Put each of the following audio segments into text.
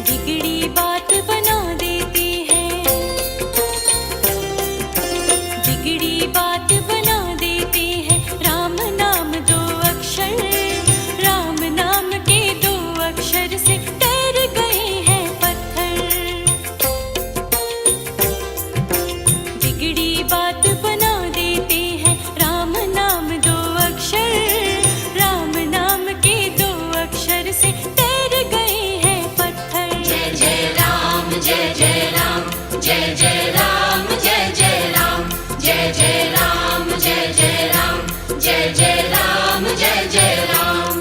बिगड़ी बात बना देते हैं, बिगड़ी बात बना देते हैं। राम नाम दो अक्षर, राम नाम के दो अक्षर से तैर गए हैं पत्थर। बिगड़ी बात बना देते हैं, राम नाम दो अक्षर, राम नाम के दो अक्षर से तैर गए हैं पत्थर। जय जय राम, जय जय राम, जय जय राम, जय जय राम, जय जय राम, जय जय राम, जय जय राम, जय जय राम।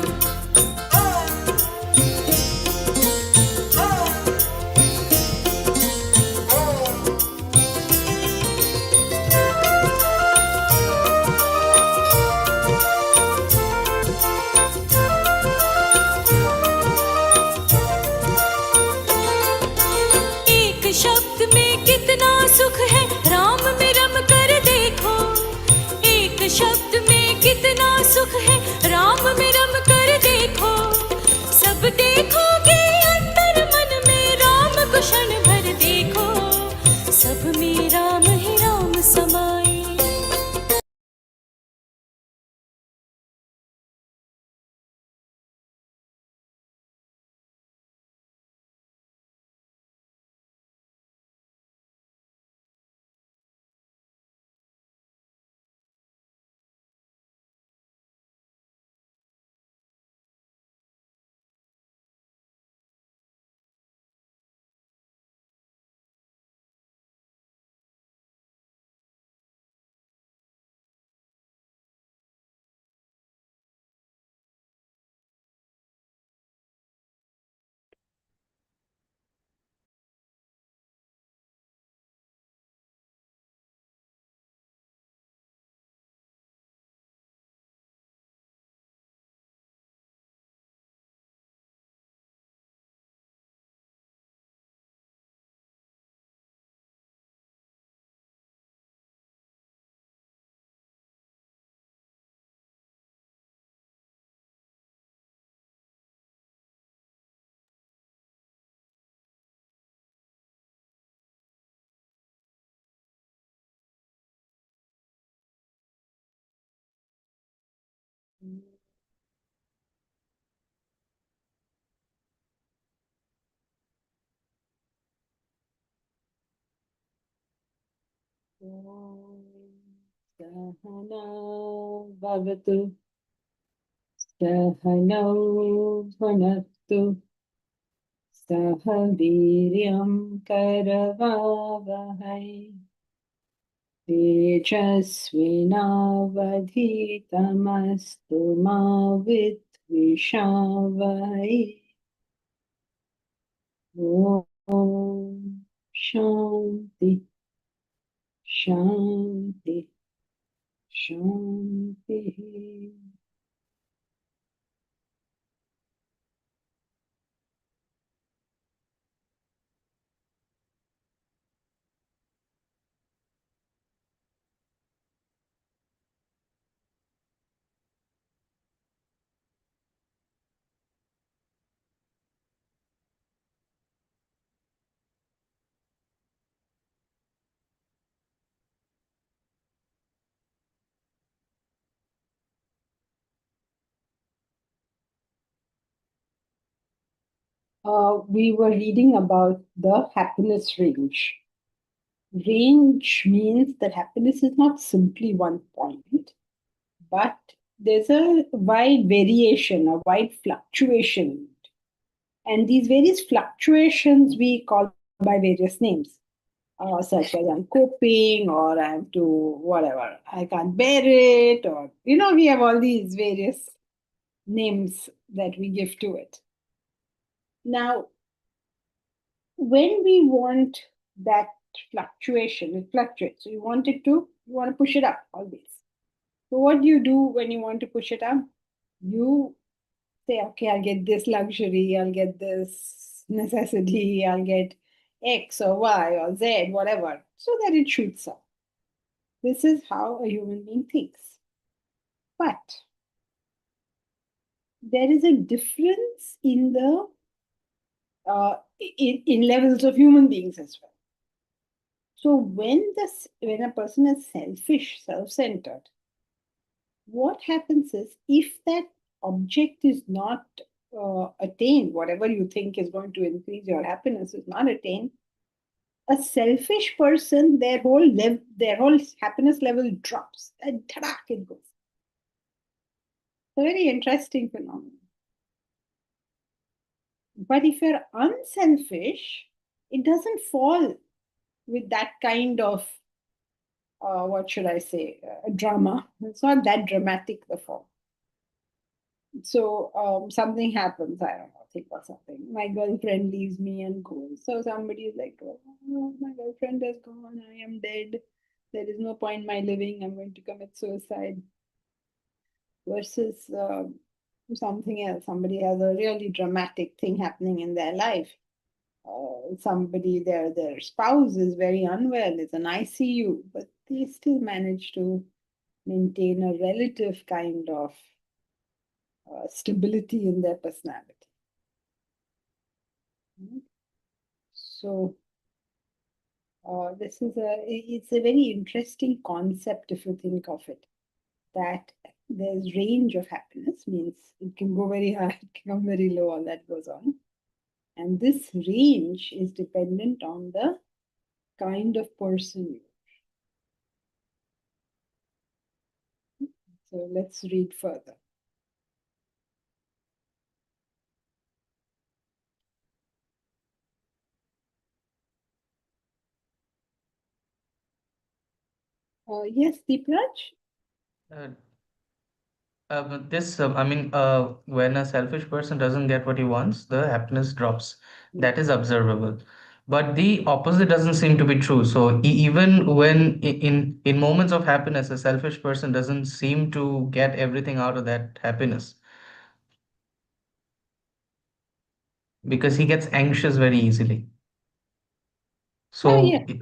एक शब्द में कितना सुख है, राम में रम कर देखो। एक शब्द में कितना सुख है, राम में रम कर देखो। सब देखोगे अंतर मन में, राम को क्षण भर देखो। सब में राम ही राम समाए। सहना भवतु, सहनौ भुनक्तु, सह वीर्यं करवावहै, तेजस्विनावधीतमस्तु मा विद्विषावहै। ॐ शान्ति शान्ति शान्तिः। We were reading about the happiness range. Range means that happiness is not simply one point, but there's a wide variation, a wide fluctuation. And these various fluctuations we call by various names, such as I'm coping, or I'm to whatever, I can't bear it, or, we have all these various names that we give to it. Now, when we want that fluctuation, it fluctuates. So you want to push it up always. So what do you do when you want to push it up? You say, okay, I'll get this luxury, I'll get this necessity, I'll get X or Y or Z, whatever, so that it shoots up. This is how a human being thinks. But there is a difference in the in levels of human beings as well. So when a person is selfish, self-centered, what happens is if that object is not attained, whatever you think is going to increase your happiness is not attained, a selfish person, their whole happiness level drops and tadak, it goes. It's a very interesting phenomenon. But if you're unselfish, it doesn't fall with that kind of what should I say, drama. It's not that dramatic, the fall. So something happens, I don't know, think of something. My girlfriend leaves me and goes. So somebody is like, oh, my girlfriend has gone, I am dead. There is no point my living, I'm going to commit suicide. Versus something else. Somebody has a really dramatic thing happening in their life. Somebody, their spouse is very unwell, it's an ICU, but they still manage to maintain a relative kind of stability in their personality. So it's a very interesting concept if you think of it, that there's range of happiness, means it can go very high, it can come very low, all that goes on. And this range is dependent on the kind of person you are. So let's read further. Yes, Deepraj? Uh, when a selfish person doesn't get what he wants, the happiness drops. That is observable. But the opposite doesn't seem to be true. So even when in moments of happiness, a selfish person doesn't seem to get everything out of that happiness because he gets anxious very easily. Yeah. So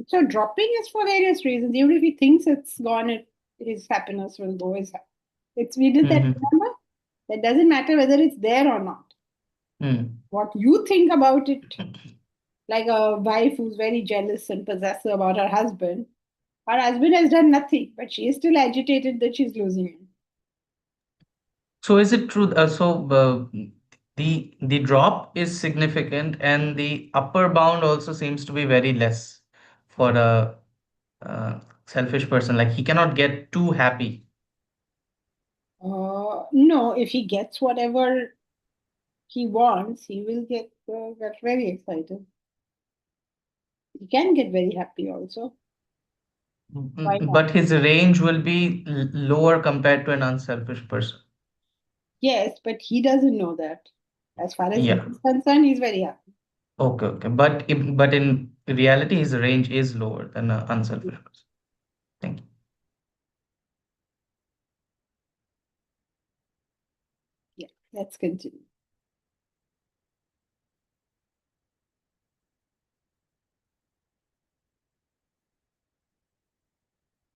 So dropping is for various reasons. Even if he thinks it's gone, his happiness will go. We did that, remember? That doesn't matter whether it's there or not. What you think about it, like a wife who's very jealous and possessive about her husband has done nothing, but she is still agitated that she's losing him. So is it true? The drop is significant, and the upper bound also seems to be very less for a selfish person. Like he cannot get too happy. No, if he gets whatever he wants, he will get very excited. He can get very happy also. Why not? But his range will be lower compared to an unselfish person. Yes, but he doesn't know that. As far as Yeah. he's concerned, he's very happy. Okay. Okay. But in reality, his range is lower than an unselfish person. Thank you. Yeah, let's continue.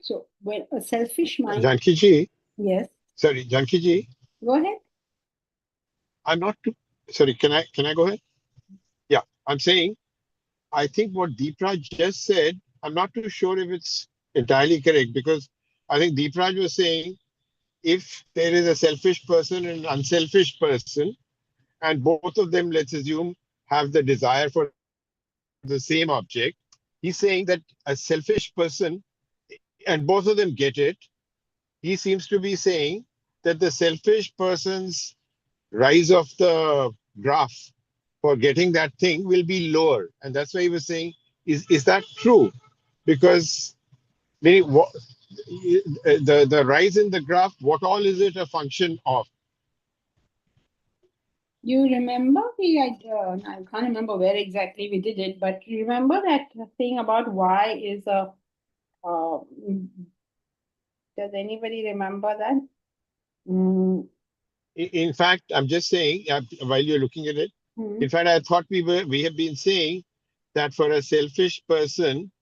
So when a selfish mind. Janki ji. Yes. Sorry, Janki ji. Go ahead. I'm not too. Sorry, can I go ahead? Yeah, I'm saying. I think what Deepraj just said, I'm not too sure if it's entirely correct, because I think Deepraj was saying if there is a selfish person and an unselfish person, and both of them, let's assume, have the desire for the same object, he's saying that a selfish person, and both of them get it, he seems to be saying that the selfish person's rise of the graph for getting that thing will be lower. And that's why he was saying, is that true? Because the rise in the graph, what all is it a function of? You remember I can't remember where exactly we did it, but you remember that thing about y is a. Does anybody remember that? In fact, I'm just saying, while you're looking at it, in fact, I thought we have been saying that for a selfish person,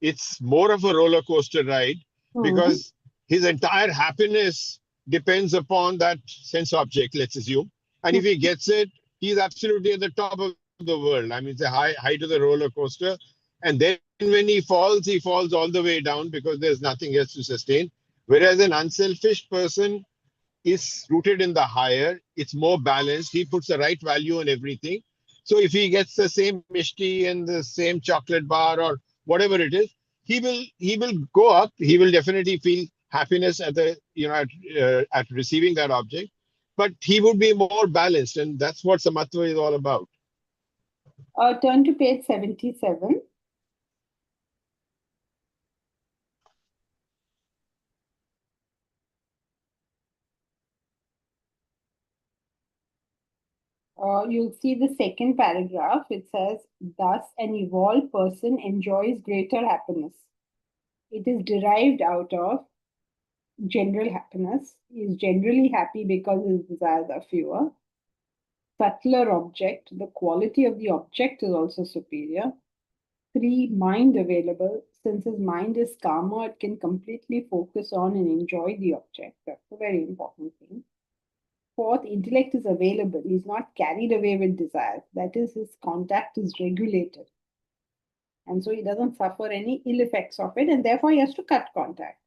it's more of a roller coaster ride, because his entire happiness depends upon that sense object, let's assume. And if he gets it, he's absolutely at the top of the world. I mean, it's a height of the roller coaster. And then when he falls all the way down because there's nothing else to sustain. Whereas an unselfish person is rooted in the higher, it's more balanced. He puts the right value on everything. So if he gets the same mishti and the same chocolate bar or whatever it is, he will go up. He will definitely feel happiness at the at receiving that object, but he would be more balanced, and that's what samatva is all about. Turn to page 77. You'll see the second paragraph. It says, thus, an evolved person enjoys greater happiness. It is derived out of general happiness. He is generally happy because his desires are fewer. Subtler object, the quality of the object is also superior. 3, mind available. Since his mind is calmer, it can completely focus on and enjoy the object. That's a very important thing. 4th, intellect is available. He's not carried away with desires. That is, his contact is regulated. And so he doesn't suffer any ill effects of it, and therefore he has to cut contact.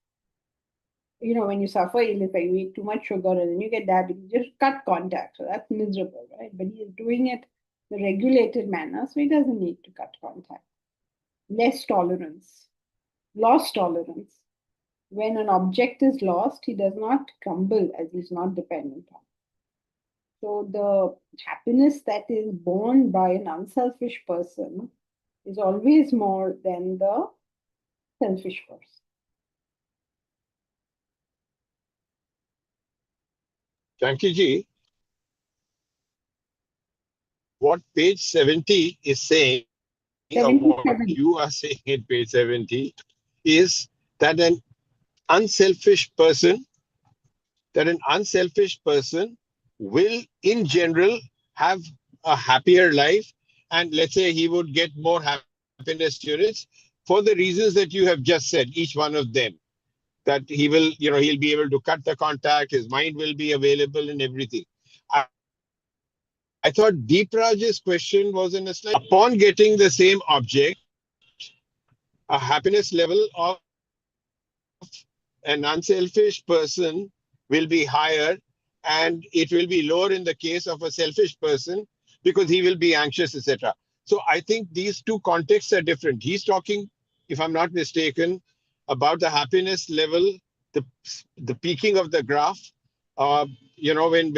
When you suffer ill effect, you eat too much sugar and then you get diabetes, you just cut contact. So that's miserable, right? But he is doing it in a regulated manner, so he doesn't need to cut contact. Less tolerance, loss tolerance. When an object is lost, he does not crumble as he's not dependent on. So the happiness that is born by an unselfish person is always more than the selfish person. Janki ji, what page 70 is saying, or what 77. you are saying in page 70, is that an unselfish person, will in general have a happier life, and let's say he would get more happiness units for the reasons that you have just said, each one of them, that he'll be able to cut the contact, his mind will be available and everything. I thought Deep Raj's question was in a slightly, upon getting the same object, a happiness level of an unselfish person will be higher, and it will be lower in the case of a selfish person because he will be anxious, etc. So I think these two contexts are different. He's talking, if I'm not mistaken, about the happiness level, the the peaking of the graph, when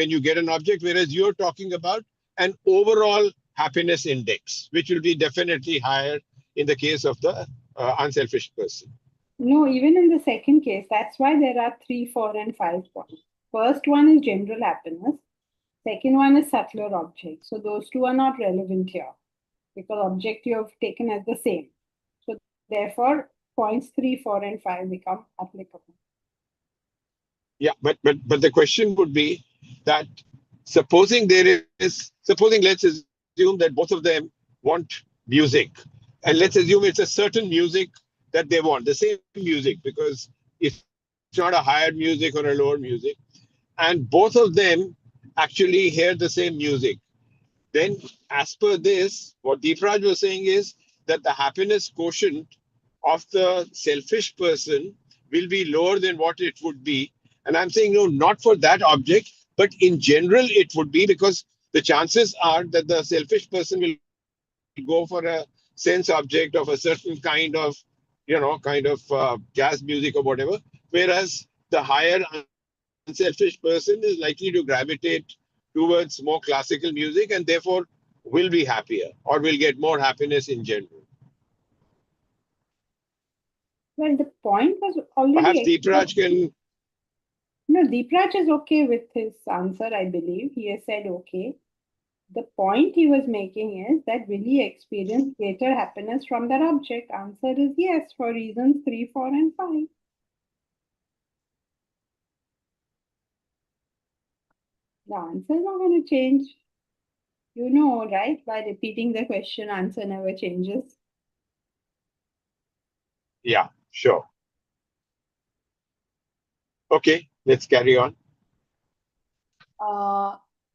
you get an object, whereas you're talking about an overall happiness index, which will be definitely higher in the case of the unselfish person. No, even in the second case, that's why there are 3, 4, and 5 points. First one is general happiness. Second one is subtler object. So those two are not relevant here because object you have taken as the same. So therefore, points 3, 4, and 5 become applicable. Yeah, but the question would be that supposing let's assume that both of them want music, and let's assume it's a certain music that they want, the same music, because it's not a higher music or a lower music, and both of them actually hear the same music. Then, as per this, what Deepraj was saying is that the happiness quotient of the selfish person will be lower than what it would be. And I'm saying, no, not for that object, but in general, it would be, because the chances are that the selfish person will go for a sense object of a certain jazz music or whatever, whereas the higher unselfish person is likely to gravitate towards more classical music and therefore will be happier or will get more happiness in general. Well, the point was Perhaps already Deepraj expressed. can. No, Deepraj is okay with his answer, I believe. He has said okay. The point he was making is that will he experience greater happiness from that object? Answer is yes, for reasons 3, 4, and 5. The answer is not going to change. You know, right? By repeating the question, answer never changes. Yeah, sure. Okay, let's carry on.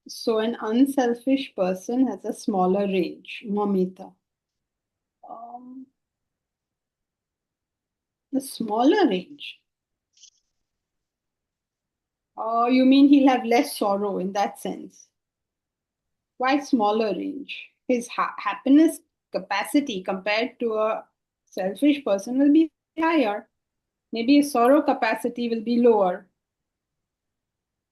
So an unselfish person has a smaller range. Mamita. The smaller range. You mean he'll have less sorrow in that sense? Why smaller range? His happiness capacity compared to a selfish person will be higher. Maybe his sorrow capacity will be lower.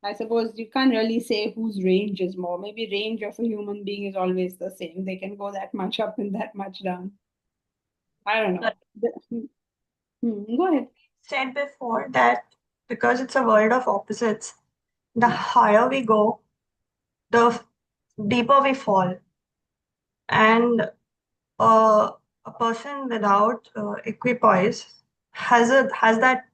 I suppose you can't really say whose range is more. Maybe range of a human being is always the same. They can go that much up and that much down. I don't know. Go ahead. Said before that because it's a world of opposites, the higher we go, the deeper we fall. And a person without equipoise has that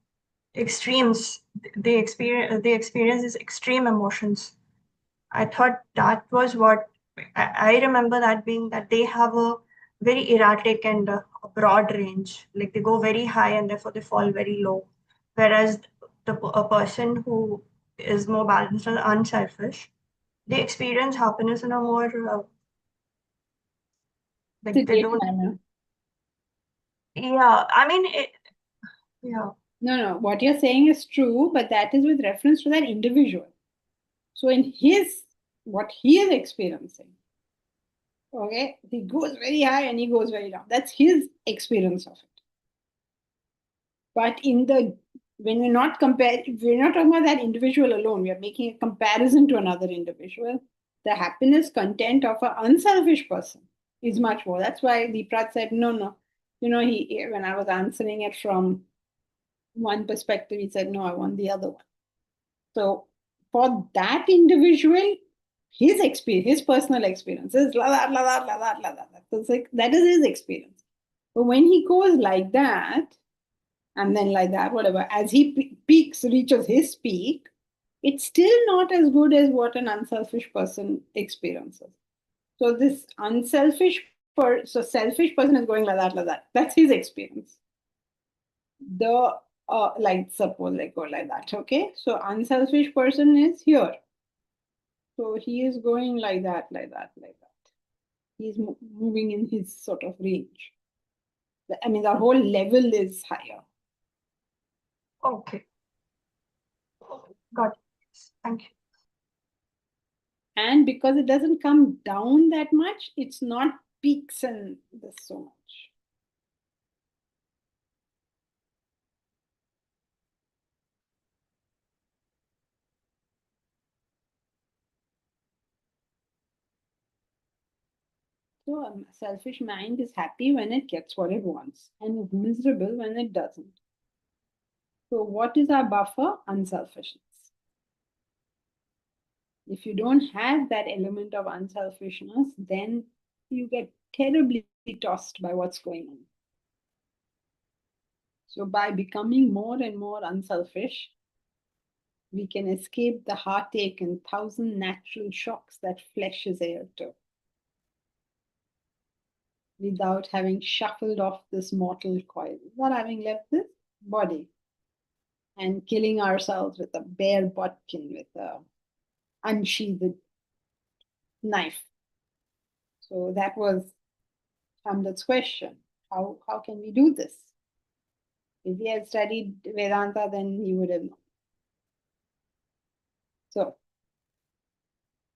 extremes. They experience these extreme emotions. I thought that was what I remember that being that they have a very erratic and a broad range. Like they go very high and therefore they fall very low. Whereas a person who is more balanced and unselfish, they experience happiness in a more like they Sedate don't. manner. Yeah, I mean it. Yeah. No. What you're saying is true, but that is with reference to that individual. So in what he is experiencing, okay, he goes very high and he goes very down. That's his experience of it. But when we're not we're not talking about that individual alone. We are making a comparison to another individual. The happiness content of an unselfish person is much more. That's why Deeprat said, no. When I was answering it from one perspective, he said, no, I want the other one. So for that individual, his experience, his personal experience is la la la la la la la la. That is his experience. But when he goes like that, and then like that, whatever, as he reaches his peak, it's still not as good as what an unselfish person experiences. So this selfish person is going like that, like that. That's his experience. Like suppose they go like that, okay? So unselfish person is here. So he is going like that, like that, like that. He's moving in his sort of range. I mean, the whole level is higher. Okay. Got it. Thank you. And because it doesn't come down that much, it's not peaks and this so much. So a selfish mind is happy when it gets what it wants and is miserable when it doesn't. So what is our buffer? Unselfishness. If you don't have that element of unselfishness, then you get terribly tossed by what's going on. So by becoming more and more unselfish, we can escape the heartache and 1,000 natural shocks that flesh is heir to, without having shuffled off this mortal coil, not having left this body, and killing ourselves with a bare bodkin, with a unsheathed knife. So that was Hamlet's question. How can we do this? If he had studied Vedanta, then he would have known. So,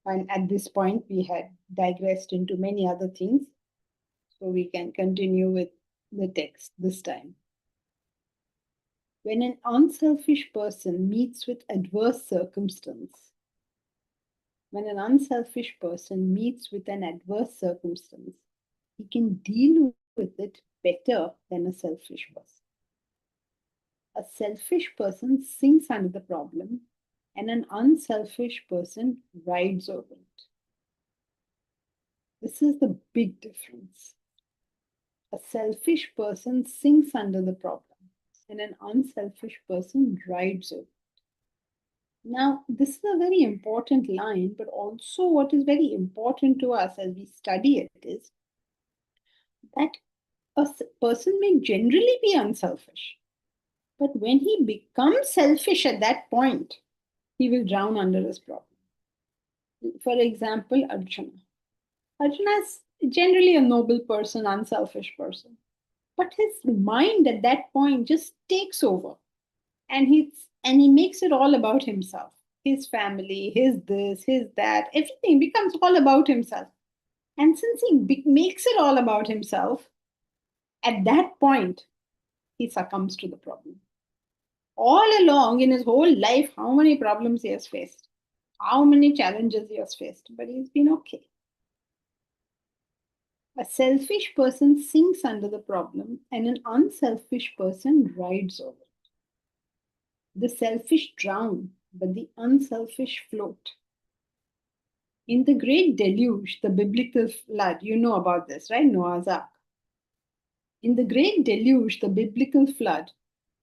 and at this point, we had digressed into many other things. So we can continue with the text this time. When an unselfish person meets with adverse circumstance, when an unselfish person meets with an adverse circumstance, he can deal with it better than a selfish person. A selfish person sinks under the problem, and an unselfish person rides over it. This is the big difference. A selfish person sinks under the problem, and an unselfish person rides over it. Now, this is a very important line, but also what is very important to us as we study it is that a person may generally be unselfish, but when he becomes selfish at that point, he will drown under his problem. For example, Arjuna. Arjuna is generally a noble person, unselfish person. But his mind at that point just takes over. And he makes it all about himself. His family, his this, his that, everything becomes all about himself. And since he makes it all about himself, at that point, he succumbs to the problem. All along in his whole life, how many problems he has faced, how many challenges he has faced, but he's been okay. A selfish person sinks under the problem, and an unselfish person rides over it. The selfish drown, but the unselfish float. In the great deluge, the biblical flood, you know about this, right? Noah's Ark. In the great deluge, the biblical flood,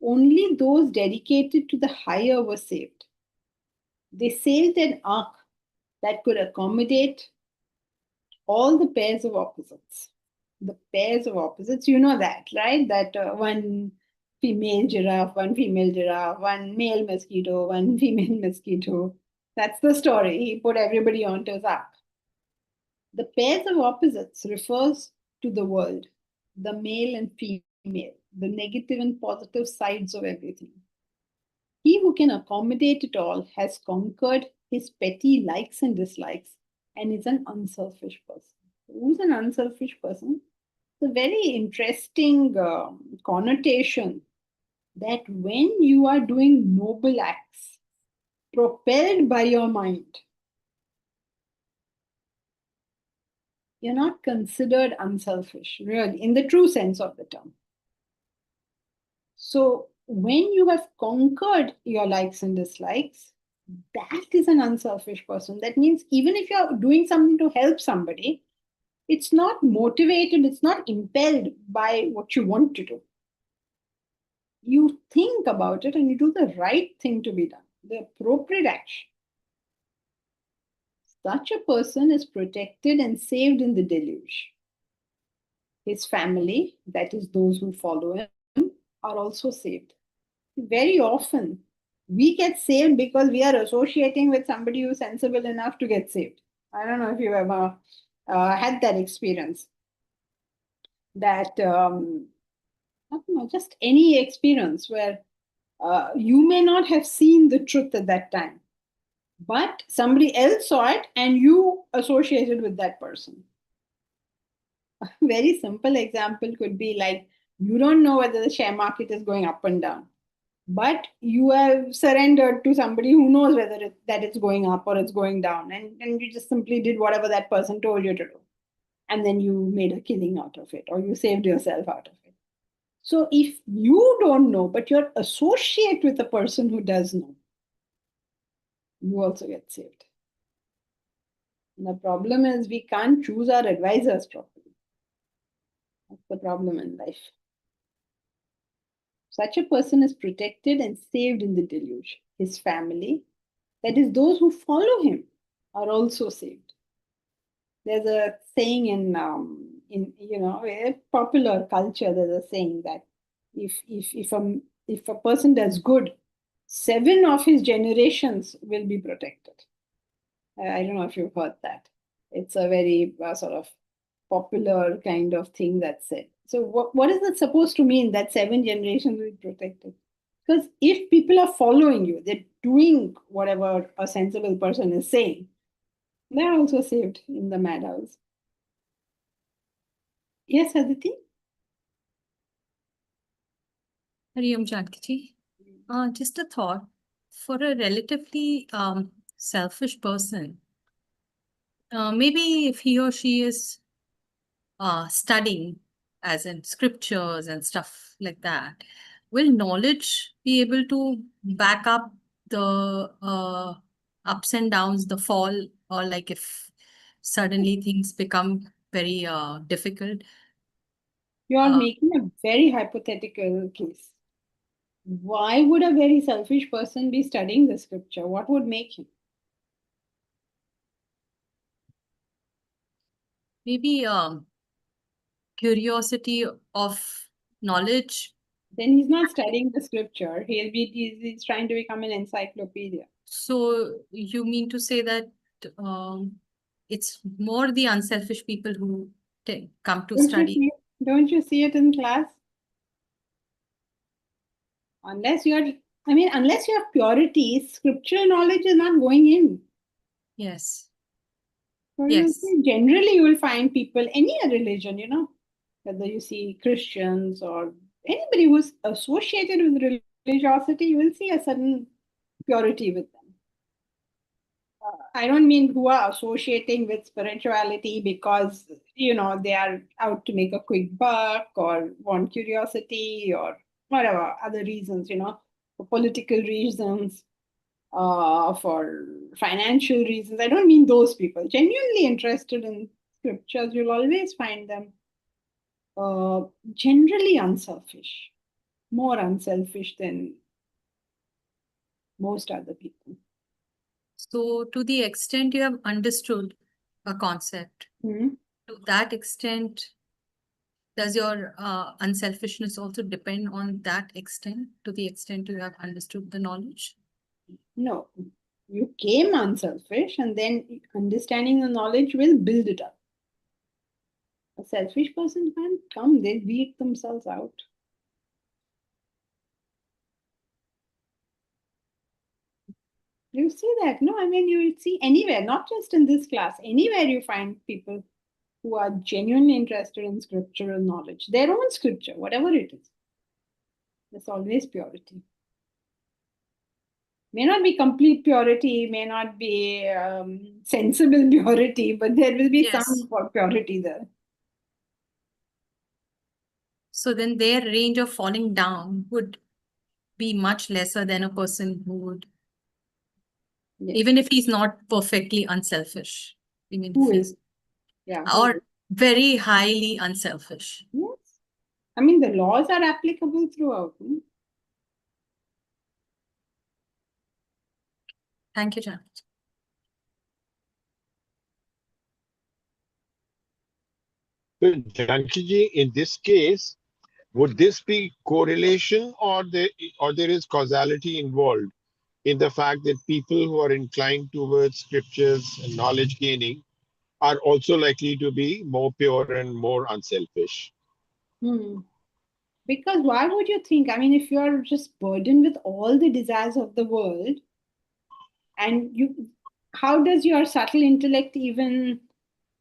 only those dedicated to the higher were saved. They sailed an ark that could accommodate all the pairs of opposites. The pairs of opposites, you know that, right? That one female giraffe, one female giraffe, one male mosquito, one female mosquito. That's the story. He put everybody onto his ark. The pairs of opposites refers to the world, the male and female, the negative and positive sides of everything. He who can accommodate it all has conquered his petty likes and dislikes and is an unselfish person. Who's an unselfish person? It's a very interesting connotation that when you are doing noble acts propelled by your mind, you're not considered unselfish, really, in the true sense of the term. So, when you have conquered your likes and dislikes, that is an unselfish person. That means even if you're doing something to help somebody, it's not motivated, it's not impelled by what you want to do. You think about it and you do the right thing to be done, the appropriate action. Such a person is protected and saved in the deluge. His family, that is, those who follow him, are also saved. Very often, we get saved because we are associating with somebody who's sensible enough to get saved. I don't know if you ever had that experience. That, I don't know, just any experience where you may not have seen the truth at that time, but somebody else saw it and you associated with that person. A very simple example could be like, you don't know whether the share market is going up and down, but you have surrendered to somebody who knows whether that it's going up or it's going down, and you just simply did whatever that person told you to do, and then you made a killing out of it, or you saved yourself out of it. So if you don't know, but you're associate with a person who does know, you also get saved. And the problem is we can't choose our advisors properly. That's the problem in life. Such a person is protected and saved in the deluge. His family, that is, those who follow him, are also saved. There's a saying in a popular culture. There's a saying that if a person does good, 7 of his generations will be protected. I don't know if you've heard that. It's a very sort of popular kind of thing that's said. So what is it supposed to mean that 7 generations will be protected? Because if people are following you, they're doing whatever a sensible person is saying, they're also saved in the madhouse. Yes, Aditi? Hari Om Janki ji. Just a thought. For a relatively selfish person, maybe if he or she is studying, as in scriptures and stuff like that, will knowledge be able to back up the ups and downs, the fall, or like if suddenly things become very difficult? You're making a very hypothetical case. Why would a very selfish person be studying the scripture? What would make him? Maybe curiosity of knowledge. Then he's not studying the scripture. He's trying to become an encyclopedia. So you mean to say that it's more the unselfish people who come to Don't you study. see, don't you see it in class? Unless unless you have purity, scriptural knowledge is not going in. Yes. So Yes. generally you will find people, any religion, whether you see Christians or anybody who's associated with religiosity, you will see a certain purity with them. I don't mean who are associating with spirituality because, they are out to make a quick buck or want curiosity or whatever other reasons, for political reasons, for financial reasons. I don't mean those people. Genuinely interested in scriptures, you'll always find them generally unselfish, more unselfish than most other people. So, to the extent you have understood a concept, Mhm. to that extent, does your unselfishness also depend on that extent, to the extent you have understood the knowledge? No, you came unselfish, and then understanding the knowledge will build it up. A selfish person can't come, they weed themselves out. You see that, no? You see anywhere, not just in this class, anywhere you find people who are genuinely interested in scriptural knowledge, their own scripture, whatever it is. There's always purity. May not be complete purity, may not be sensible purity, but there will be Yes. some purity there. So then their range of falling down would be much lesser than a person who would, Yes. even if he's not perfectly unselfish, even Who if is? he's, Yeah. or very highly unselfish. Yes. The laws are applicable throughout. Thank you, Janet. So, Janki, in this case, would this be correlation or there is causality involved in the fact that people who are inclined towards scriptures and knowledge gaining are also likely to be more pure and more unselfish? Because why would you think? If you're just burdened with all the desires of the world, and how does your subtle intellect even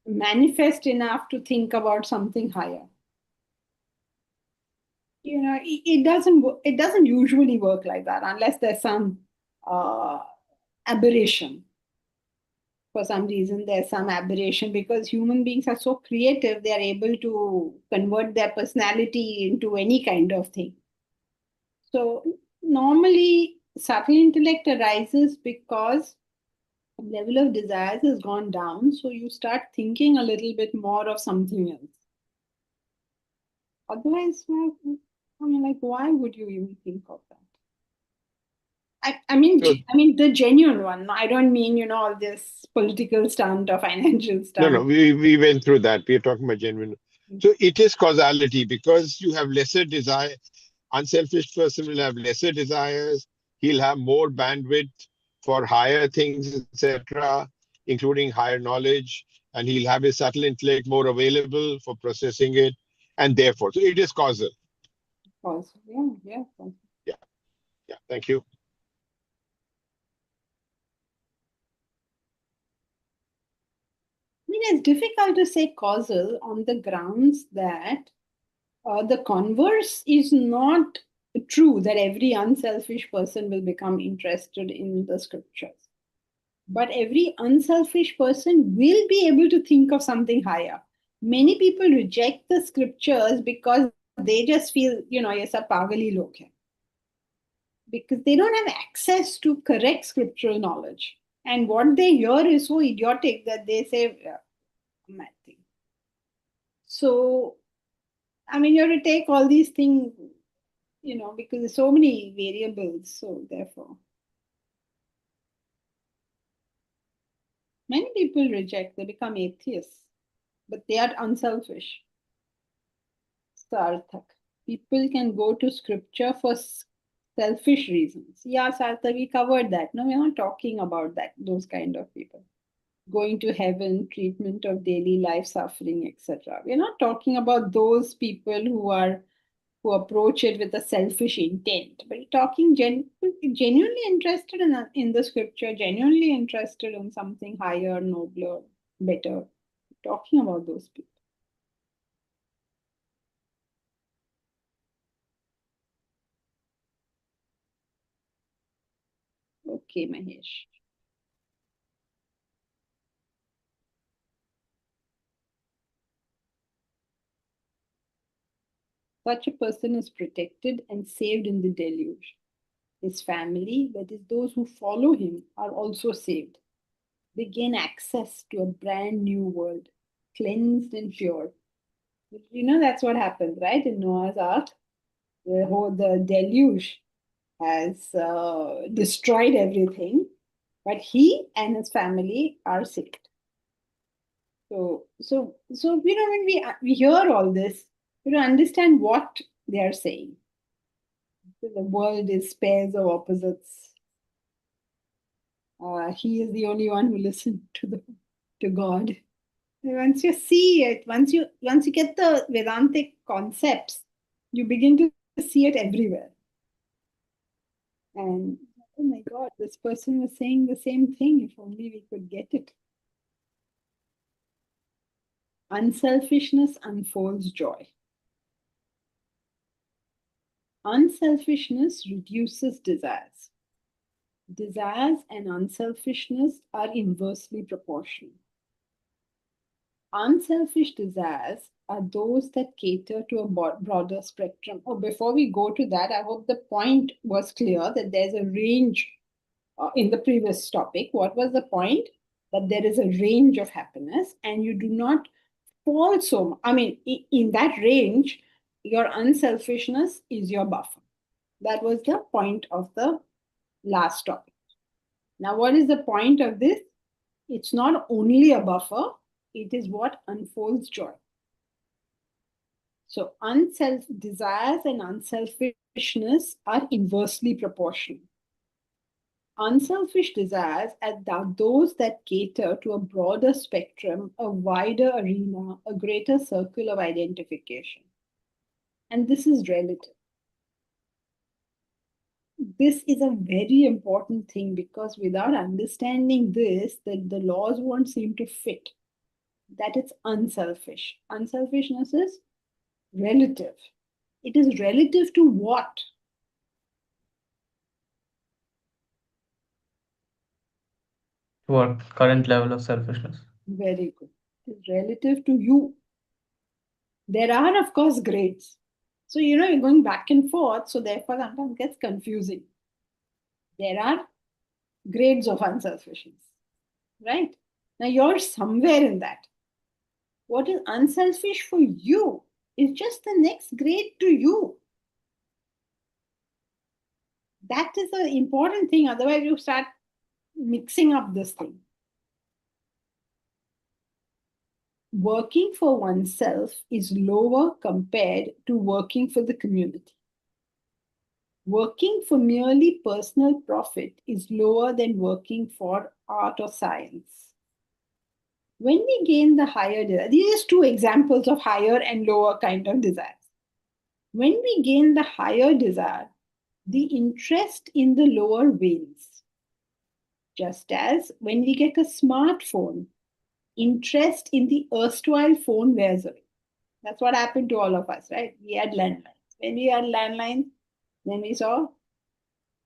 manifest enough to think about something higher? It doesn't usually work like that unless there's some aberration. For some reason, there's some aberration because human beings are so creative, they are able to convert their personality into any kind of thing. So normally subtle intellect arises because level of desires has gone down, so you start thinking a little bit more of something else. Otherwise, why would you even think of that? The genuine one. I don't mean, all this political stunt or financial stunt. No, we went through that. We are talking about genuine. So it is causality because you have lesser desire. Unselfish person will have lesser desires. He'll have more bandwidth for higher things, etc., including higher knowledge, and he'll have his subtle intellect more available for processing it, and therefore, so it is causal. Causal, yeah. Yeah. Thank you. It's difficult to say causal on the grounds that the converse is not true, that every unselfish person will become interested in the scriptures. But every unselfish person will be able to think of something higher. Many people reject the scriptures because they just feel, yes, a pagali log hai. Because they don't have access to correct scriptural knowledge. And what they hear is so idiotic that they say, mad thing. So, you have to take all these things, because there's so many variables. So, therefore, many people reject, they become atheists, but they are unselfish. Sarthak. People can go to scripture for selfish reasons. Yeah, Sarthak, we covered that. No, we're not talking about that, those kind of people. going to heaven, treatment of daily life suffering, etc. We're not talking about those people who approach it with a selfish intent, but talking genuinely interested in the scripture, genuinely interested in something higher, nobler, better. Talking about those people. Okay, Mahesh. Such a person is protected and saved in the deluge. His family, that is, those who follow him, are also saved. They gain access to a brand new world, cleansed and pure. You know, that's what happened, right? In Noah's Ark, the deluge has destroyed everything, but he and his family are saved. So when we hear all this, we don't understand what they are saying. The world is pairs of opposites. He is the only one who listened to God. Once you see it, once you get the Vedantic concepts, you begin to see it everywhere. And oh my God, this person was saying the same thing. If only we could get it. Unselfishness unfolds joy. Unselfishness reduces desires. Desires and unselfishness are inversely proportional. Unselfish desires are those that cater to a broader spectrum. Oh, before we go to that, I hope the point was clear that there's a range in the previous topic. What was the point? That there is a range of happiness and you do not fall so much. I mean, in that range, your unselfishness is your buffer. That was the point of the last topic. Now, what is the point of this? It's not only a buffer, it is what unfolds joy. So, desires and unselfishness are inversely proportional. Unselfish desires are those that cater to a broader spectrum, a wider arena, a greater circle of identification. And this is relative. This is a very important thing because without understanding this, the laws won't seem to fit. That it's unselfish. Unselfishness is relative. It is relative to what? To our current level of selfishness. Very good. It is relative to you. There are, of course, grades. So, you're going back and forth. So, therefore, sometimes it gets confusing. There are grades of unselfishness, right? Now, you're somewhere in that. What is unselfish for you is just the next grade to you. That is the important thing. Otherwise, you start mixing up this thing. Working for oneself is lower compared to working for the community. Working for merely personal profit is lower than working for art or science. When we gain the higher desire, these are two examples of higher and lower kind of desires. When we gain the higher desire, the interest in the lower wanes. Just as when we get a smartphone, interest in the erstwhile phone wears away. That's what happened to all of us, right? We had landlines. When we had landlines, then we saw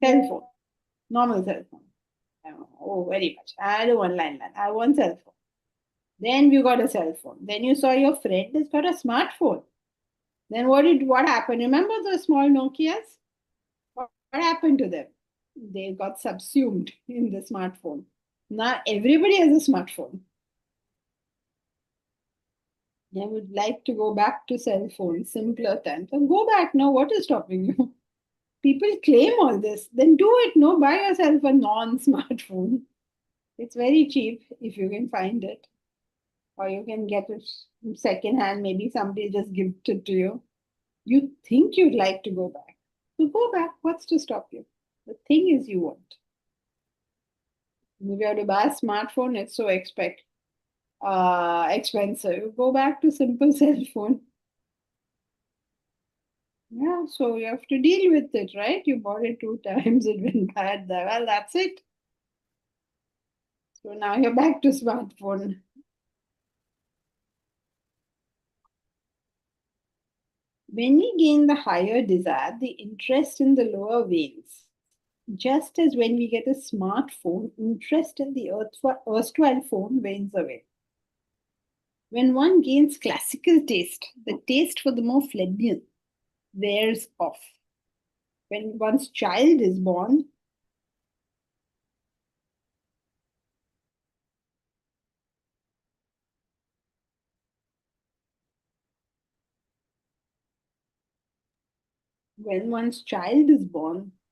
cell phone, normal cell phone. Oh, very much. I don't want landline. I want cell phone. Then you got a cell phone. Then you saw your friend has got a smartphone. Then what happened? Remember the small Nokias? What happened to them? They got subsumed in the smartphone. Now everybody has a smartphone. I would like to go back to cell phones, simpler times. So go back now. What is stopping you? People claim all this. Then do it. No, buy yourself a non-smartphone. It's very cheap if you can find it. Or you can get it second hand. Maybe somebody just gifted to you. You think you'd like to go back. So go back. What's to stop you? The thing is you won't. If you have to buy a smartphone, it's so expensive. Go back to simple cell phone. Yeah, so you have to deal with it, right? You bought it 2 times, it went bad. Well, that's it. So now you're back to smartphone. When we gain the higher desire, the interest in the lower wanes. Just as when we get a smartphone, interest in the erstwhile phone wanes away. When one gains classical taste, the taste for the more plebeian wears off. When one's child is born,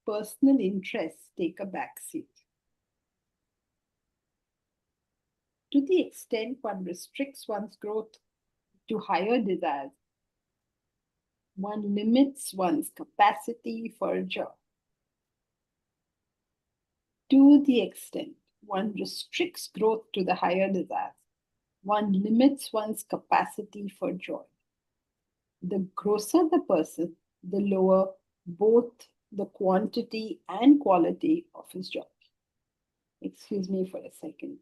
personal interests take a backseat. To the extent one restricts one's growth to higher desires, one limits one's capacity for joy. To the extent one restricts growth to the higher desires, one limits one's capacity for joy. The grosser the person, the lower both the quantity and quality of his joy. Excuse me for a second.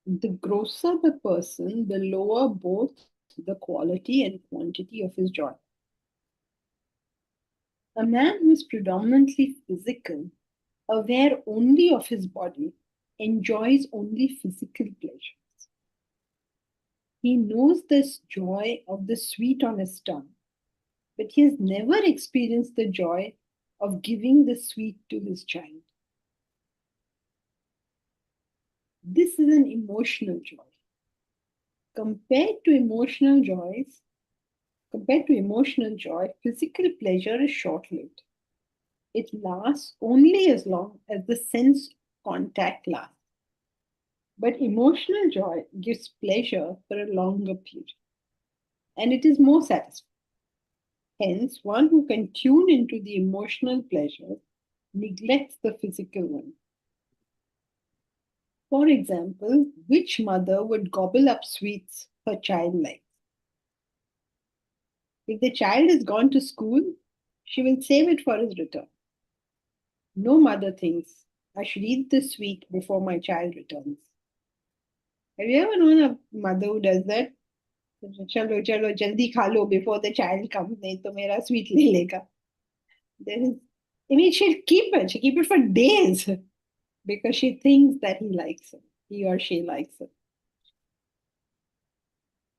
The grosser the person, the lower both the quality and quantity of his joy. A man who is predominantly physical, aware only of his body, enjoys only physical pleasures. He knows this joy of the sweet on his tongue, but he has never experienced the joy of giving the sweet to his child. This is an emotional joy. Compared to emotional joy, physical pleasure is short lived. It lasts only as long as the sense contact lasts. But emotional joy gives pleasure for a longer period, and it is more satisfying. Hence, one who can tune into the emotional pleasure neglects the physical one. For example, which mother would gobble up sweets her child likes? If the child has gone to school, she will save it for his return. No mother thinks, I should eat this sweet before my child returns. Have you ever known a mother who does that? चलो चलो जल्दी खा लो before the child comes, नहीं तो मेरा sweet ले लेगा. There is, I mean, she'll keep it for days because she thinks that he or she likes it.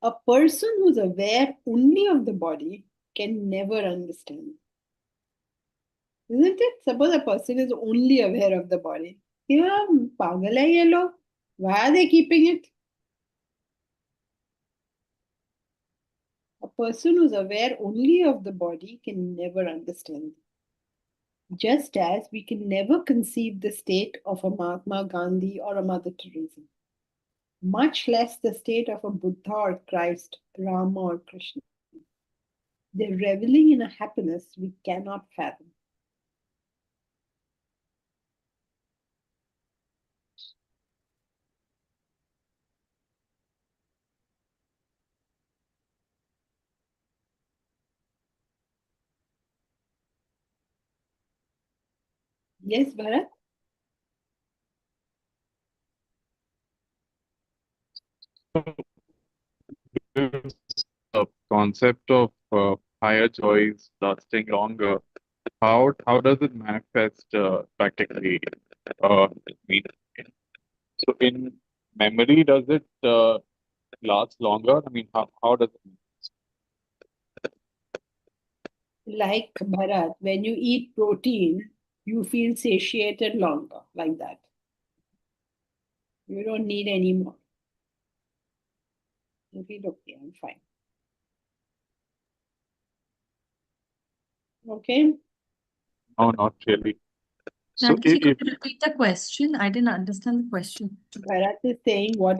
A person who's aware only of the body can never understand. Isn't it? Suppose a person is only aware of the body. Yeah, pagal hai ye log. Why are they keeping it? A person who's aware only of the body can never understand. Just as we can never conceive the state of a Mahatma Gandhi or a Mother Teresa, much less the state of a Buddha or Christ, Rama or Krishna. They're reveling in a happiness we cannot fathom. Yes, Bharat? The concept of higher joys lasting longer how does it manifest practically? I mean, so in memory, does it last longer? I mean, how does it? Like Bharat, when you eat protein, you feel satiated longer, like that. You don't need any more. You feel okay, I'm fine. Okay. No, not really. So Nancy, if could you repeat the question? I didn't understand the question. Bharat is saying what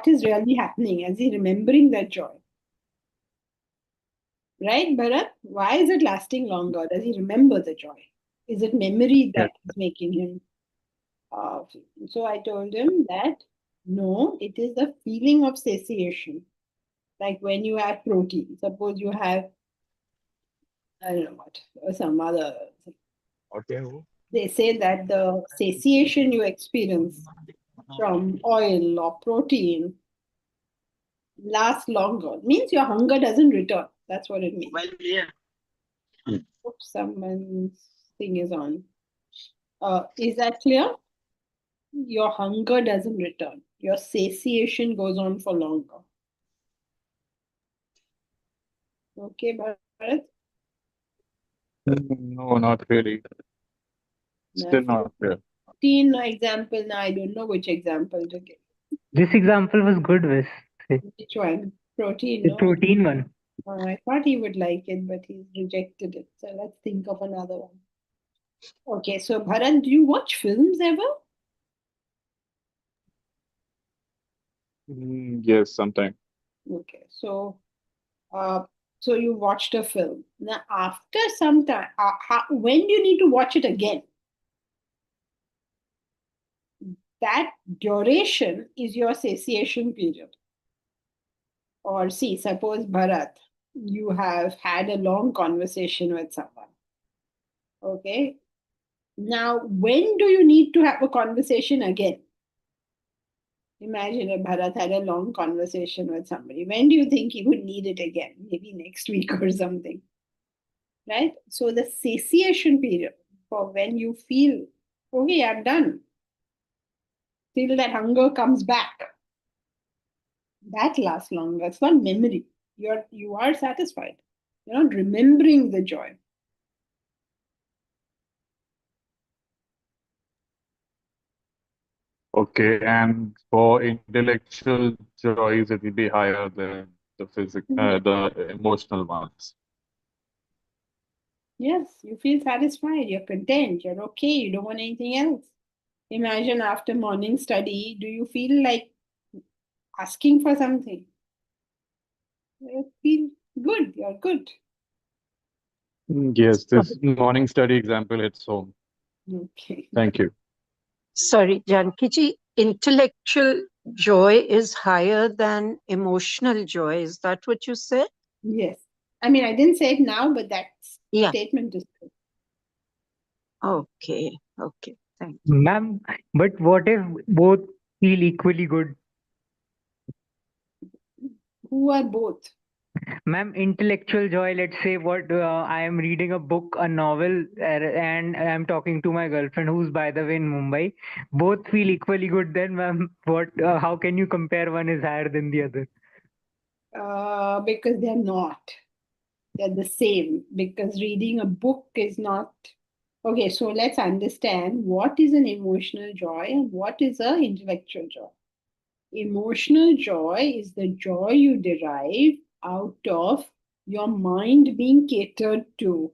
is really happening? Is he remembering that joy? Right, Bharat? Why is it lasting longer? Does he remember the joy? Is it memory yes, that is making him feel? So I told him that no, it is the feeling of satiation. Like when you have protein, suppose you have, I don't know what, or some other. Okay. They say that the satiation you experience from oil or protein lasts longer. It means your hunger doesn't return. That's what it means. Well, yeah. Oops, someone's thing is on. Is that clear? Your hunger doesn't return. Your satiation goes on for longer. Okay, Bharat? no, not really. Still Now, not clear. 15 example, now I don't know which example to give. This example was good, Vis. Which one? Protein, The no? protein one. I thought he would like it, but he's rejected it. So let's think of another one. Okay, so Bharat, do you watch films ever? Yes, sometime. Okay, so you watched a film. Now, after some time, when do you need to watch it again? That duration is your satiation period. Or see, suppose Bharat, you have had a long conversation with someone. Okay. Now, when do you need to have a conversation again? Imagine if Bharat had a long conversation with somebody. When do you think he would need it again? Maybe next week or something. Right? So the satiation period for when you feel, okay, I'm done, till that hunger comes back, that lasts longer. It's not memory. You are satisfied. You're not remembering the joy. Okay, and for intellectual joys, it will be higher than the emotional ones. Yes, you feel satisfied, you're content, you're okay, you don't want anything else. Imagine after morning study, do you feel like asking for something? You feel good, you're good. Yes, this morning study example hits home. Okay. Thank you. Sorry, Janki, intellectual joy is higher than emotional joy. Is that what you said? Yes. I mean, I didn't say it now, but that Yeah. statement is good. Okay. Okay. Thank you. Ma'am, but what if both feel equally good? Who are both? Ma'am, intellectual joy, let's say what I am reading a book, a novel, and I'm talking to my girlfriend who's by the way in Mumbai. Both feel equally good then, ma'am. How can you compare one is higher than the other? Because they're not. They're the same. Because reading a book is not. Okay, so let's understand what is an emotional joy and what is an intellectual joy. Emotional joy is the joy you derive out of your mind being catered to,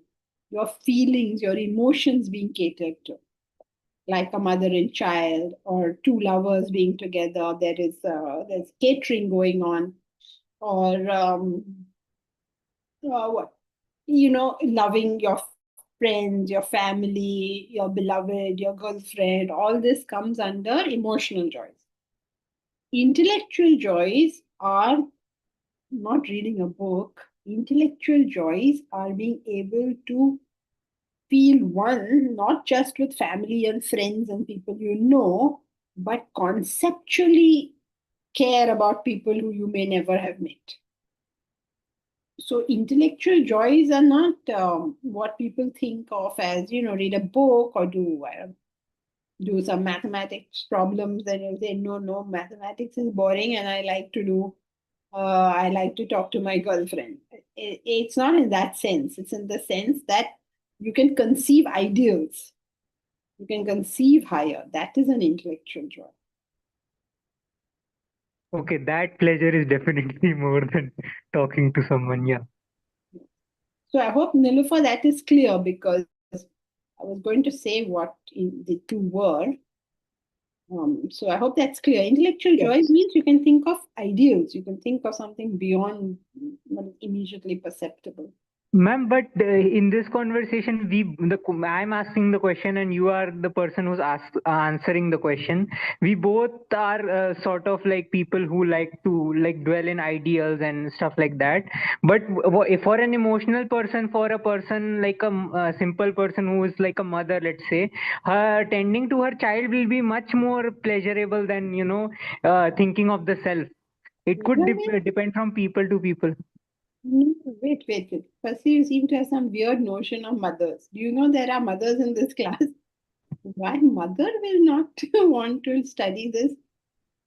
your feelings, your emotions being catered to, like a mother and child or two lovers being together. There's catering going on, or what loving your friends, your family, your beloved, your girlfriend. All this comes under emotional joys. Intellectual joys are not reading a book. Intellectual joys are being able to feel one, not just with family and friends and people you know, but conceptually care about people who you may never have met. So intellectual joys are not what people think of as, read a book or do some mathematics problems, and you say, no, mathematics is boring and I like to talk to my girlfriend. It's not in that sense. It's in the sense that you can conceive ideals. You can conceive higher. That is an intellectual joy. Okay, that pleasure is definitely more than talking to someone. Yeah. So I hope, Nilufer, that is clear, because I was going to say what the two were. So I hope that's clear. Intellectual joy means you can think of ideals. You can think of something beyond what is immediately perceptible. Ma'am, but in this conversation, I'm asking the question and you are the person who's answering the question. We both are sort of like people who like to like dwell in ideals and stuff like that. But if for an emotional person, for a person like a simple person who is like a mother, let's say, her tending to her child will be much more pleasurable than thinking of the self. It could depend from people to people. Wait. First, you seem to have some weird notion of mothers. Do you know there are mothers in this class? Why mother will not want to study this?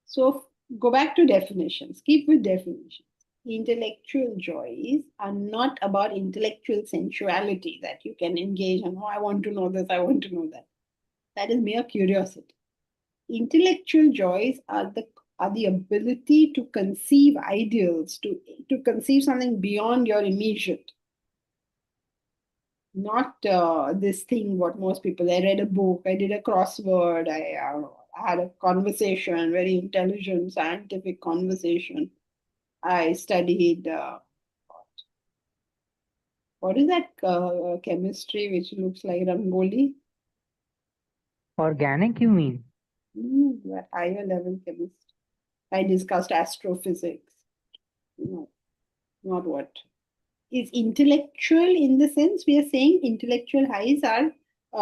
So go back to definitions. Keep with definitions. Intellectual joys are not about intellectual sensuality that you can engage in. Oh, I want to know this, I want to know that. That is mere curiosity. Intellectual joys are the ability to conceive ideals, to conceive something beyond your immediate. Not this thing, what most people, I read a book, I did a crossword, I had a conversation, very intelligent, scientific conversation. I studied, what is that chemistry which looks like Rangoli? Organic, you mean? Higher level chemistry. I discussed astrophysics. No, not what. Is intellectual in the sense we are saying intellectual highs are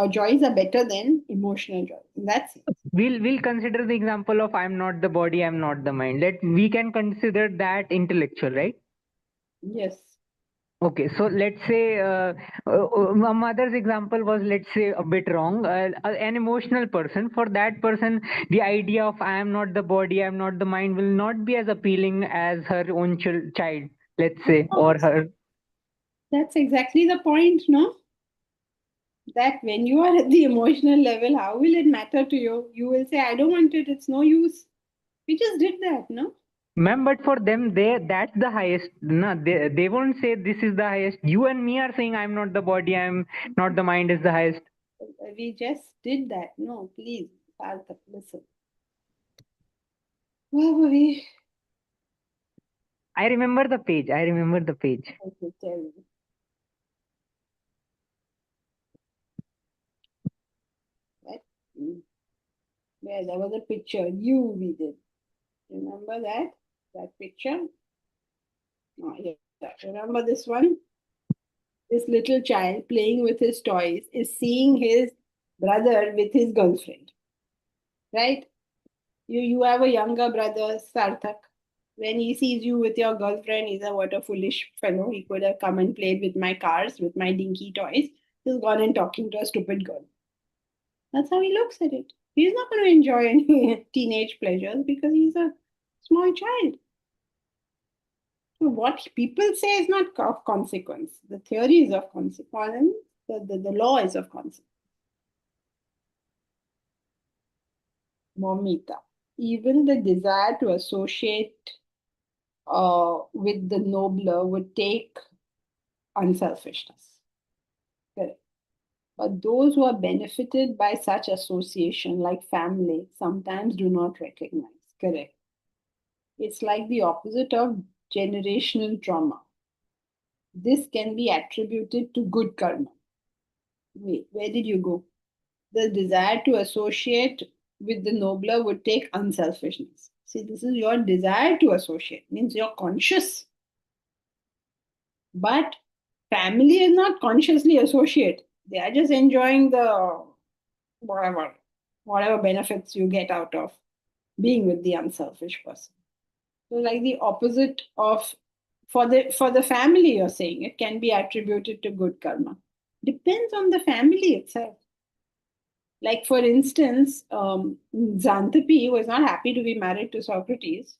joys are better than emotional joys. In that sense. We'll consider the example of I'm not the body, I'm not the mind. We can consider that intellectual, right? Yes. Okay, so let's say my mother's example was, let's say, a bit wrong. An emotional person, for that person, the idea of I am not the body, I am not the mind will not be as appealing as her own child, let's say, or her. That's exactly the point, no? That when you are at the emotional level, how will it matter to you? You will say, I don't want it, it's no use. We just did that, no? Ma'am, but for them, that's the highest. No, they won't say this is the highest. You and me are saying I'm not the body, I'm not the mind is the highest. We just did that. No, please, Sarthak, listen. Where were we? I remember the page. Okay, tell me. Right? Where there was a picture, we did. Remember that? That picture? Oh, yeah. Remember this one? This little child playing with his toys is seeing his brother with his girlfriend. Right? You have a younger brother, Sarthak. When he sees you with your girlfriend, he's a what a foolish fellow. He could have come and played with my cars, with my dinky toys. He's gone and talking to a stupid girl. That's how he looks at it. He's not going to enjoy any teenage pleasures because he's a small child. So what people say is not of consequence. The theory is of consequence. The law is of consequence. Momita. Even the desire to associate with the nobler would take unselfishness. Correct. But those who are benefited by such association, like family, sometimes do not recognize. Correct. It's like the opposite of generational trauma. This can be attributed to good karma. Wait, where did you go? The desire to associate with the nobler would take unselfishness. See, this is your desire to associate, means you're conscious. But family is not consciously associate. They are just enjoying the whatever benefits you get out of being with the unselfish person. So, like the opposite of For the family, you're saying it can be attributed to good karma. Depends on the family itself. Like, for instance, Xantippe was not happy to be married to Socrates.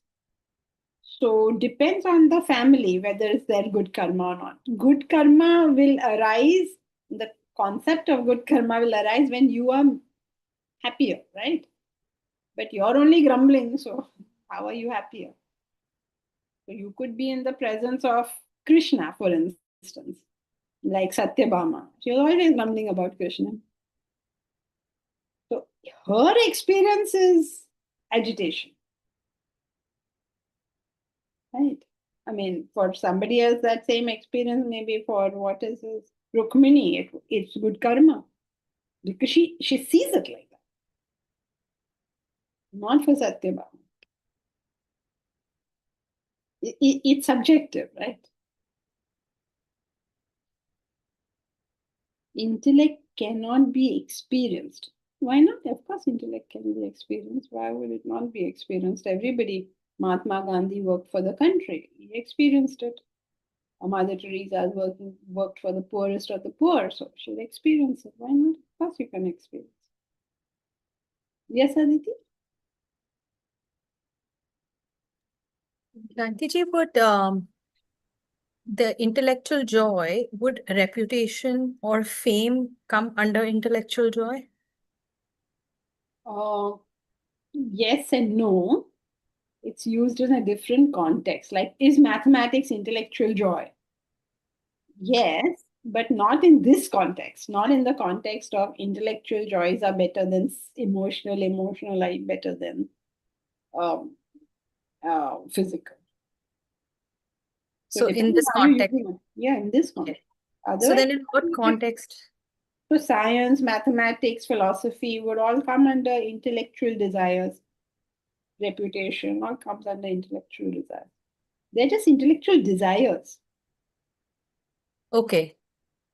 So depends on the family whether it's their good karma or not. Good karma will arise, the concept of good karma will arise when you are happier, right? But you're only grumbling, so how are you happier? So you could be in the presence of Krishna, for instance, like Satyabhama. She was always grumbling about Krishna. So her experience is agitation. Right. I mean, for somebody else, that same experience, maybe for what is this? Rukmini, it's good karma. Because she sees it like that. Not for Satyabhama. It's subjective, right? Intellect cannot be experienced. Why not? Of course, intellect can be experienced. Why would it not be experienced? Everybody, Mahatma Gandhi worked for the country. He experienced it. Mother Teresa worked for the poorest of the poor, so she'll experience it. Why not? Of course, you can experience. Yes, Aditi? Gandhiji, would the intellectual joy, would reputation or fame come under intellectual joy? Yes and no. It's used in a different context. Like, is mathematics intellectual joy? Yes, but not in this context. Not in the context of intellectual joys are better than emotional are better than physical. So So in depending this on how you're context, using it. Yeah, in this okay. context. So Otherwise, then in what context? so science, mathematics, philosophy would all come under intellectual desires. Reputation all comes under intellectual desires. They're just intellectual desires. Okay.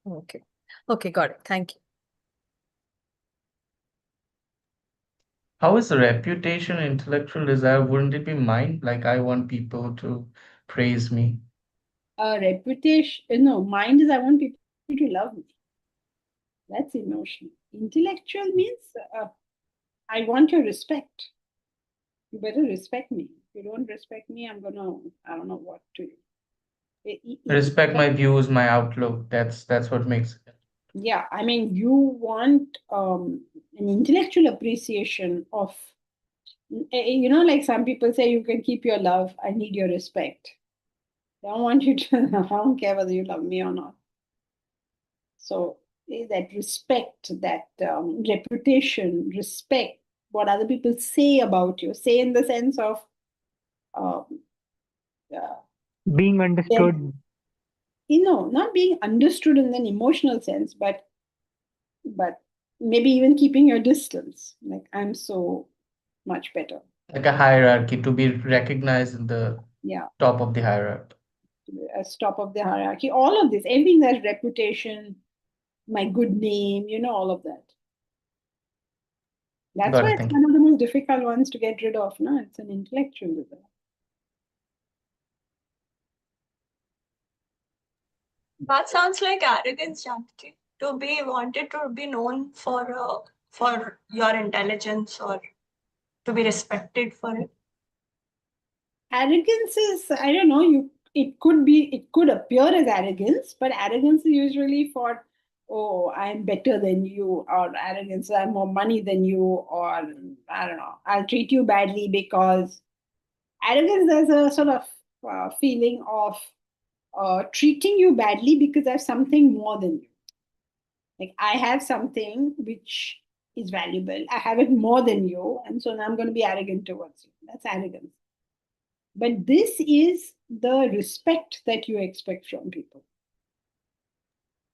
Okay. Okay, got it. Thank you. How is the reputation intellectual desire? Wouldn't it be mine? Like, I want people to praise me. Reputation, no, mind is I want people to love me. That's emotional. Intellectual means I want your respect. You better respect me. If you don't respect me, I don't know what to do. Respect my views, my outlook. That's what makes it. Yeah, I mean, you want an intellectual appreciation of, like some people say, you can keep your love, I need your respect. I don't want you to, I don't care whether you love me or not. So that respect, that reputation, respect what other people say about you, say in the sense of um, Being understood. not being understood in an emotional sense, but maybe even keeping your distance. Like, I'm so much better. Like a hierarchy to be recognized in the Yeah, top of the hierarchy. as top of the hierarchy. All of this, everything that's reputation, my good name, all of that. That's Got why it. it's Thank you. one of the most difficult ones to get rid of. No, it's an intellectual desire. That sounds like arrogance, Janki, to be wanted to be known for your intelligence or to be respected for it. Arrogance is, I don't know, it could appear as arrogance, but arrogance is usually for, oh, I'm better than you, or arrogance, I have more money than you, or I don't know, I'll treat you badly because arrogance, there's a sort of feeling of treating you badly because I have something more than you. Like, I have something which is valuable, I have it more than you, and so now I'm going to be arrogant towards you. That's arrogance. But this is the respect that you expect from people.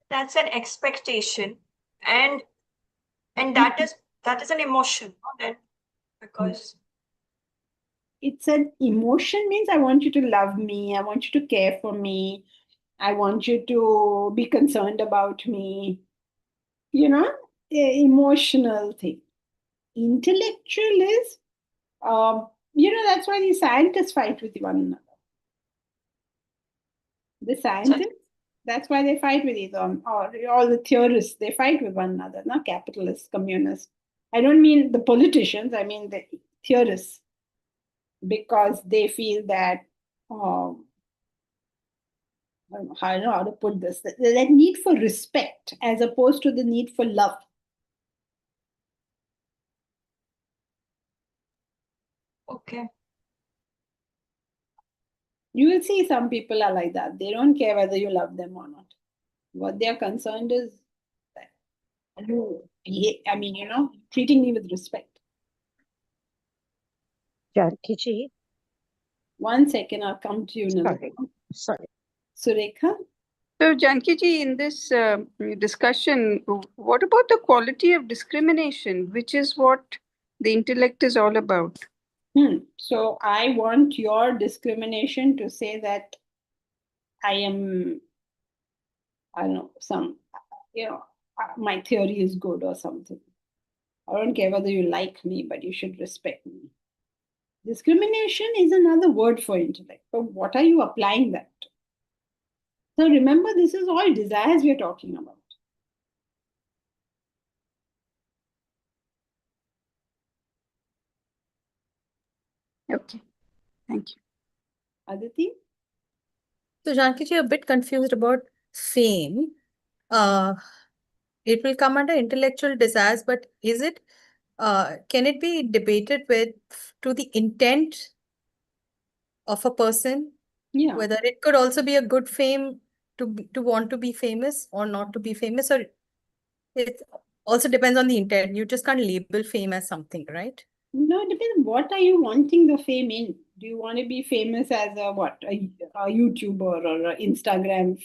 That's an expectation, and that is an emotion, then, because it's an emotion, means I want you to love me, I want you to care for me, I want you to be concerned about me, emotional thing. Intellectual is, that's why these scientists fight with one another. The scientists, that's why they fight with each other, or all the theorists, they fight with one another, not capitalists, communists. I don't mean the politicians, I mean the theorists, because they feel that, I don't know how to put this, that need for respect as opposed to the need for love. Okay. You will see some people are like that. They don't care whether you love them or not. What they are concerned is that you, I mean, treating me with respect. Janki-ji, One second, I'll come to you, Nilima. sorry. Surekha? So, Janki-ji, in this discussion, what about the quality of discrimination, which is what the intellect is all about? So I want your discrimination to say that I am, I don't know, my theory is good or something. I don't care whether you like me, but you should respect me. Discrimination is another word for intellect, but what are you applying that to? So remember, this is all desires we're talking about. Okay, thank you. Aditi? So, Janki-ji, a bit confused about fame. It will come under intellectual desires, but can it be debated to the intent of a person? Yeah. Whether it could also be a good fame to want to be famous or not to be famous, or it also depends on the intent. You just can't label fame as something, right? No, it depends. What are you wanting the fame in? Do you want to be famous as a YouTuber or an Instagram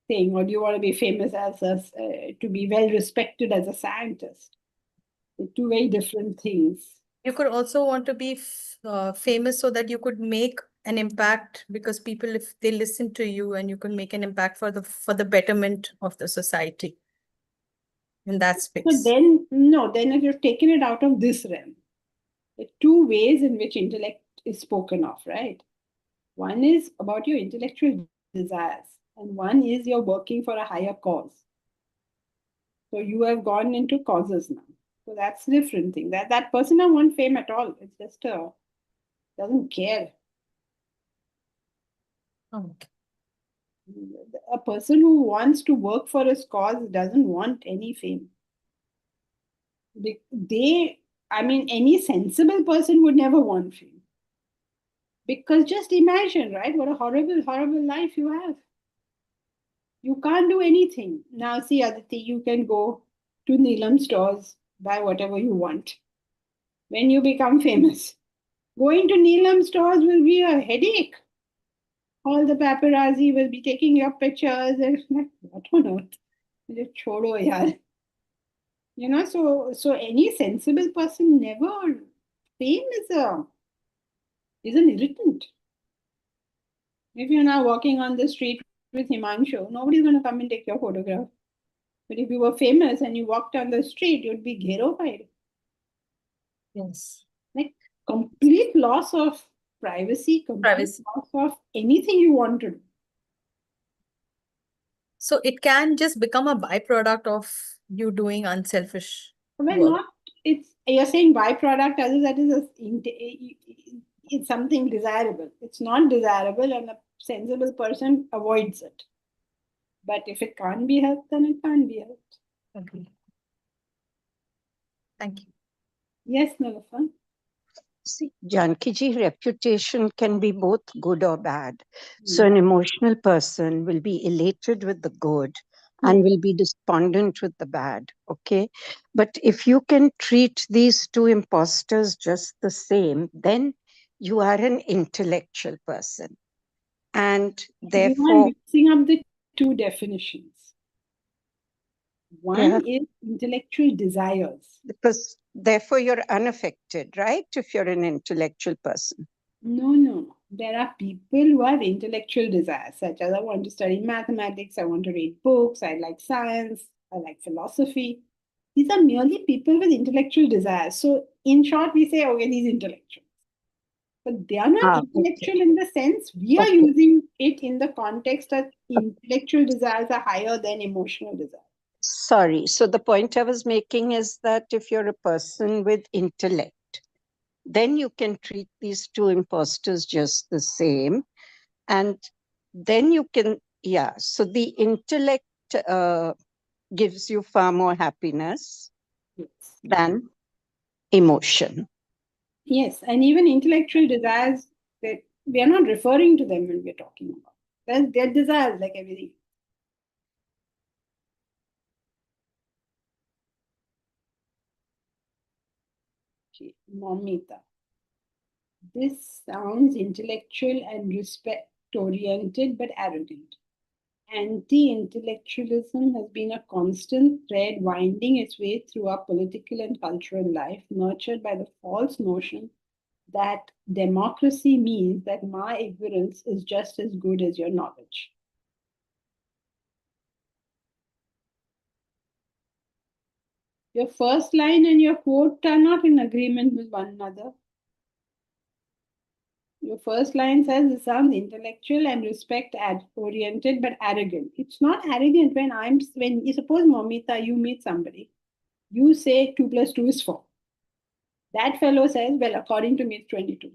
thing, or do you want to be famous as to be well respected as a scientist? They're two very different things. You could also want to be famous so that you could make an impact, because people, if they listen to you, and you could make an impact for the betterment of the society in that space. So then if you've taken it out of this realm, there are two ways in which intellect is spoken of, right? One is about your intellectual desires, and one is you're working for a higher cause. So you have gone into causes now. So that's a different thing. That person doesn't want fame at all. It's just doesn't care. Okay. A person who wants to work for his cause doesn't want any fame. Any sensible person would never want fame. Because just imagine, right, what a horrible, horrible life you have. You can't do anything. Now, see, Aditi, you can go to Neelam stores, buy whatever you want. When you become famous, going to Neelam stores will be a headache. All the paparazzi will be taking your pictures and like, what on earth? Just chodo yaar. So any sensible person never. Fame is an irritant. If you're now walking on the street with Himanshu, nobody's going to come and take your photograph. But if you were famous and you walked on the street, you'd be ghero-fied. Yes. Like complete loss of privacy, complete loss of anything you want to do. So it can just become a byproduct of you doing unselfish Well, work. not you're saying byproduct as that is it's something desirable. It's not desirable, and a sensible person avoids it. But if it can't be helped, then it can't be helped. Agree. Thank you. Yes, Nilafan. See, Janki-ji, reputation can be both good or bad. So an emotional person will be elated with the good and will be despondent with the bad. Okay. But if you can treat these two imposters just the same, then you are an intellectual person. And therefore, you are mixing up the two definitions. One is intellectual desires. Because therefore you're unaffected, right? If you're an intellectual person. No. There are people who have intellectual desires, such as I want to study mathematics, I want to read books, I like science, I like philosophy. These are merely people with intellectual desires. So in short, we say, okay, these intellectuals. But they are not okay. intellectual in the sense we are Okay. using it in the context that intellectual desires are higher than emotional desires. Sorry. So the point I was making is that if you're a person with intellect, then you can treat these two imposters just the same. And then you can, yeah. So the intellect gives you far more happiness Yes. than emotion. Yes, and even intellectual desires, that we are not referring to them when we're talking about. They're desires like everything. Momita. This sounds intellectual and respect oriented but arrogant. Anti intellectualism has been a constant thread winding its way through our political and cultural life, nurtured by the false notion that democracy means that my ignorance is just as good as your knowledge. Your first line and your quote are not in agreement with one another. Your first line says it sounds intellectual and respect oriented but arrogant. It's not arrogant when you suppose Momita, you meet somebody, you say 2 plus 2 is 4. That fellow says, well, according to me, it's 22.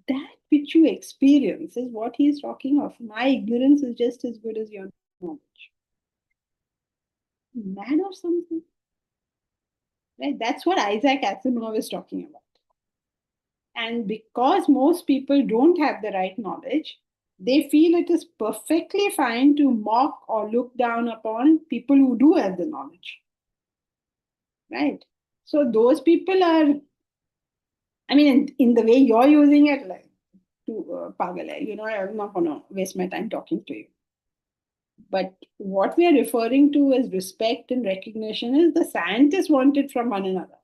That which you experience is what he's talking of. My ignorance is just as good as your knowledge. Mad or something? Right? That's what Isaac Asimov is talking about. And because most people don't have the right knowledge, they feel it is perfectly fine to mock or look down upon people who do have the knowledge. Right? So those people are, I mean, in the way you're using it, like, to pagal hai, I'm not going to waste my time talking to you. But what we are referring to as respect and recognition is the scientists want it from one another.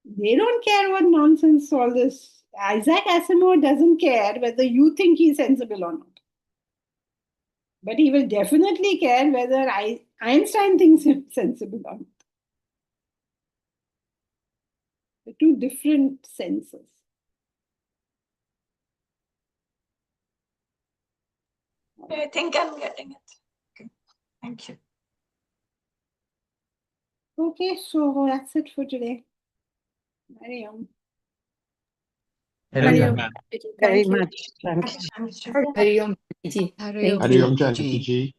They don't care what nonsense all this. Isaac Asimov doesn't care whether you think he's sensible or not. But he will definitely care whether Einstein thinks him sensible or not. The two different senses. I think I'm getting it. Okay. Thank you. Okay, so that's it for today. Hari Om. Hari Om. Very much. Thank you. Hari Om, Ji. Thank Hari you. Om Janaki ji.